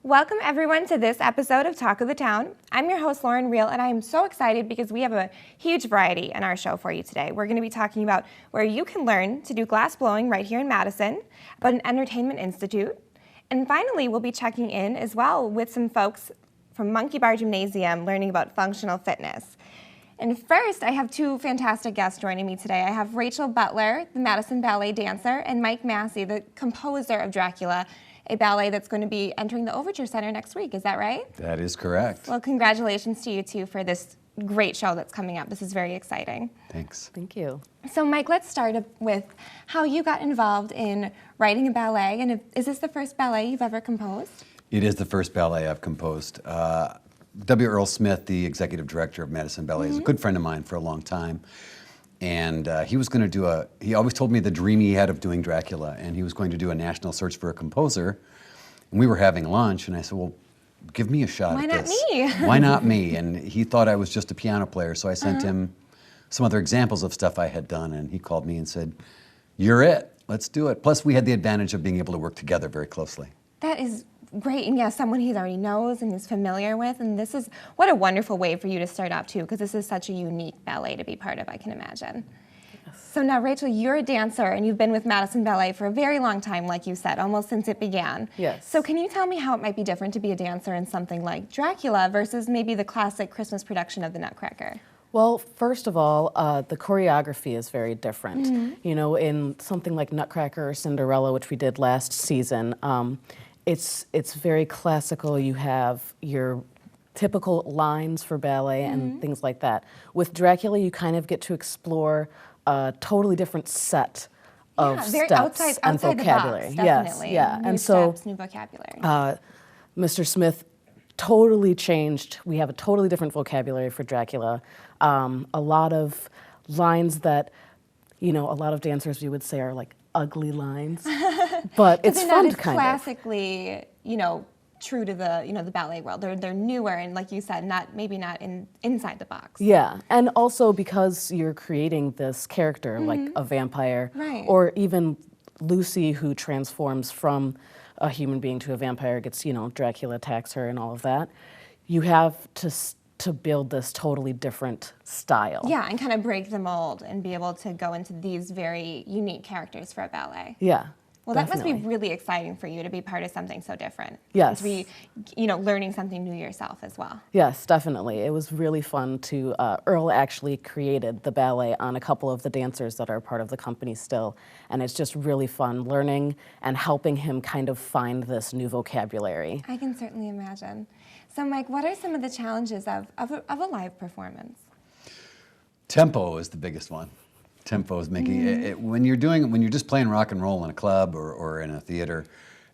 Welcome everyone to this episode of Talk of the Town. I'm your host Lauren Reel, and I am so excited because we have a huge variety in our show for you today. We're going to be talking about where you can learn to do glass blowing right here in Madison, about an entertainment institute, and finally we'll be checking in as well with some folks from Monkey Bar Gymnasium learning about functional fitness. And first, I have two fantastic guests joining me today. I have Rachel Butler, the Madison Ballet dancer, and Mike Massey, the composer of Dracula, a ballet that's going to be entering the Overture Center next week. Is that right? That is correct. Well, congratulations to you two for this great show that's coming up. This is very exciting. Thanks. Thank you. So Mike, let's start with how you got involved in writing a ballet, and is this the first ballet you've ever composed? It is the first ballet I've composed. W. Earl Smith, the executive director of Madison Ballet, is a good friend of mine for a long time. And he was going to he always told me the dream he had of doing Dracula, and he was going to do a national search for a composer. And we were having lunch, and I said, well, give me a shot Why at not this. me? Why not me? And he thought I was just a piano player, so I sent him some other examples of stuff I had done, and he called me and said, you're it, let's do it. Plus, we had the advantage of being able to work together very closely. That is great, and yeah, someone he already knows and is familiar with, and this is, what a wonderful way for you to start off too, because this is such a unique ballet to be part of, I can imagine. Yes. So now, Rachel, you're a dancer, and you've been with Madison Ballet for a very long time, like you said, almost since it began. Yes. So can you tell me how it might be different to be a dancer in something like Dracula versus maybe the classic Christmas production of the Nutcracker? Well, first of all, the choreography is very different. You know, in something like Nutcracker or Cinderella, which we did last season, it's very classical. You have your typical lines for ballet and things like that. With Dracula, you kind of get to explore a totally different set of steps outside and vocabulary. The box, definitely. Yes, yeah, New and so steps, new vocabulary. Mr. Smith totally changed. We have a totally different vocabulary for Dracula. A lot of lines that, you know, a lot of dancers we would say are like ugly lines, but it's fun to kind of. Classically, you know, true to the the ballet world. They're newer and, like you said, maybe not inside the box. Yeah, and also because you're creating this character like a vampire, Right. or even Lucy, who transforms from a human being to a vampire, gets, you know, Dracula attacks her and all of that. You have to build this totally different style. Yeah, and kind of break the mold and be able to go into these very unique characters for a ballet. Yeah. Well, definitely. that must be really exciting for you to be part of something so different. Yes. To be, learning something new yourself as well. Yes, definitely. It was really fun to, Earl actually created the ballet on a couple of the dancers that are part of the company still, and it's just really fun learning and helping him kind of find this new vocabulary. I can certainly imagine. So, Mike, what are some of the challenges of a live performance? Tempo is the biggest one. Tempo is making it, when you're just playing rock and roll in a club or in a theater,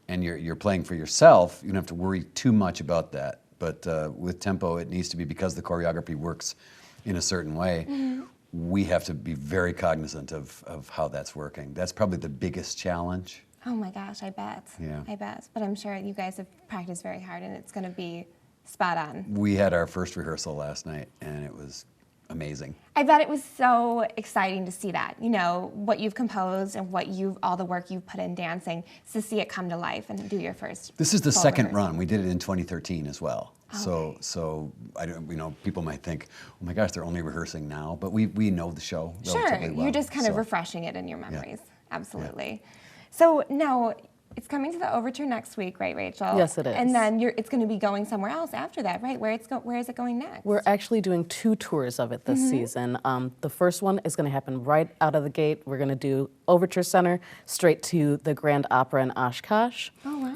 and you're playing for yourself, you don't have to worry too much about that. But with tempo, it needs to be, because the choreography works in a certain way. We have to be very cognizant of how that's working. That's probably the biggest challenge. Oh my gosh, I bet. Yeah. I bet. But I'm sure you guys have practiced very hard, and it's going to be spot on. We had our first rehearsal last night, and it was amazing. I bet it was so exciting to see that, what you've composed and all the work you've put in dancing, to see it come to life and do your first. This is the full second rehearsal. run. We did it in 2013 as well. Okay. So I don't, people might think, oh my gosh, they're only rehearsing now, but we know the show relatively well. You're just kind of so. refreshing it in your memories. Absolutely. Yeah. So now, it's coming to the Overture next week, right, Rachel? Yes, it is. And then it's going to be going somewhere else after that, right? Where is it going next? We're actually doing 2 tours of it this season. The first one is going to happen right out of the gate. We're going to do Overture Center straight to the Grand Opera in Oshkosh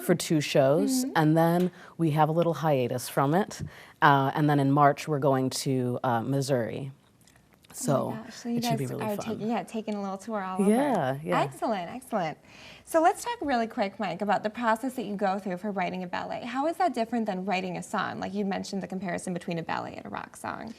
for 2 shows. And then we have a little hiatus from it. And then in March, we're going to Missouri. So, it should be really fun. Taking a little tour all over. Yeah. Excellent. So let's talk really quick, Mike, about the process that you go through for writing a ballet. How is that different than writing a song? Like you mentioned the comparison between a ballet and a rock song.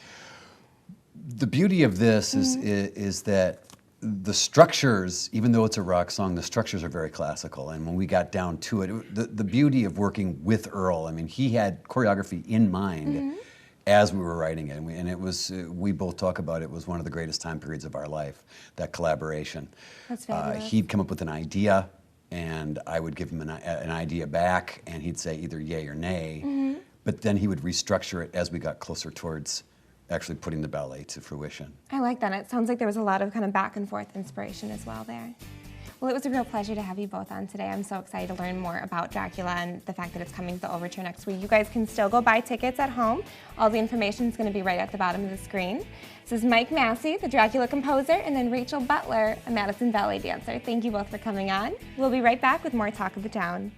The beauty of this is that the structures, even though it's a rock song, the structures are very classical. And when we got down to it, the beauty of working with Earl, I mean, he had choreography in mind as we were writing it. And it was, we both talk about it was one of the greatest time periods of our life, that collaboration. That's fabulous. He'd come up with an idea, and I would give him an idea back, and he'd say either yay or nay, but then he would restructure it as we got closer towards actually putting the ballet to fruition. I like that. It sounds like there was a lot of kind of back and forth inspiration as well there. Well, it was a real pleasure to have you both on today. I'm so excited to learn more about Dracula and the fact that it's coming to the Overture next week. You guys can still go buy tickets at home. All the information is going to be right at the bottom of the screen. This is Mike Massey, the Dracula composer, and then Rachel Butler, a Madison ballet dancer. Thank you both for coming on. We'll be right back with more Talk of the Town.